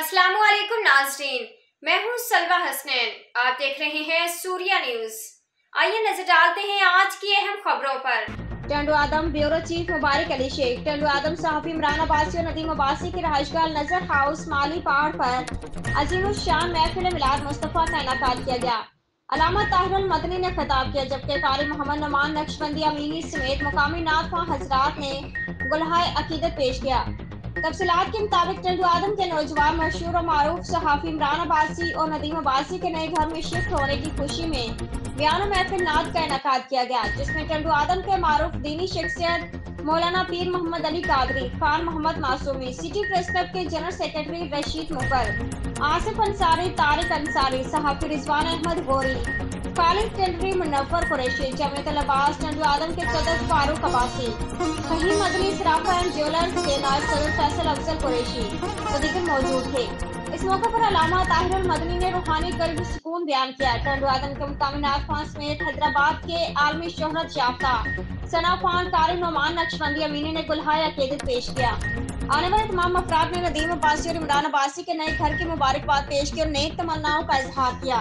अस्सलामु अलैकुम नाज़रीन, मैं हूँ सलवा हसनैन। आप देख रहे हैं सूर्या न्यूज़। आइए नजर डालते हैं आज की अहम खबरों पर। टंडू आदम ब्यूरो चीफ मुबारक अली शेख, टंडू आदम सहाफी इमरान अब्बासी और नदीम अब्बासी के रहायशगाह नजर हाउस माली पहाड़ पर अजीम शान महफिल मिलाद मुस्तफ़ा का इनेकाद किया गया। अलामा ताहिरुल मदनी ने खिताब किया, जबकि कारी मोहम्मद नुमान नक्शबंदी अमीनी समेत मुकामी नात हजरात ने गुलहाए अकीदत पेश किया। तफसीलात के मुताबिक टंडू आदम के नौजवान मशहूर और मारूफ सहाफी इमरान अब्बासी और नदीम अब्बासी के नए घर में शिफ्ट होने की खुशी में बयान महफिल नात का इनेकाद किया गया, जिसमें टंडू आदम के मारूफ दीनी शख्सियत Maulana Pir Mohammad Ali Qadri, Khan Mohammad Masoomi, city press club के जनरल सेक्रेटरी रशीद मुकर, आसिफ अंसारी, तारिक अंसारी, सहाफी रिजवान अहमद गोरी, खालिद टेंडरी, मुनव्वर कुरैशी, जमीयत अब्बास, टंडू आदम के सदर फारूक अब्बासी, फहीम मदनी, सराफा एंड ज्वेलर्स के नायब सदर फैसल अफजल कुरैशी दीगर मौजूद थे। इस मौके पर अलामा ताहिरुल मदनी ने रूहानी कर्ब सुकून बयान किया। टंडू आदम के मुकामी नात समेत हैदराबाद के आलमी शोहरत याफ्ता सनाफान कारी नुमान नक्शबंदी अमीनी ने गुलहाए अकीदत पेश किया। आने वाले तमाम अफराद ने नदीम अब्बासी और इमरान अब्बासी के नए घर की मुबारकबाद पेश की और नेक तमन्नाओं का इजहार किया।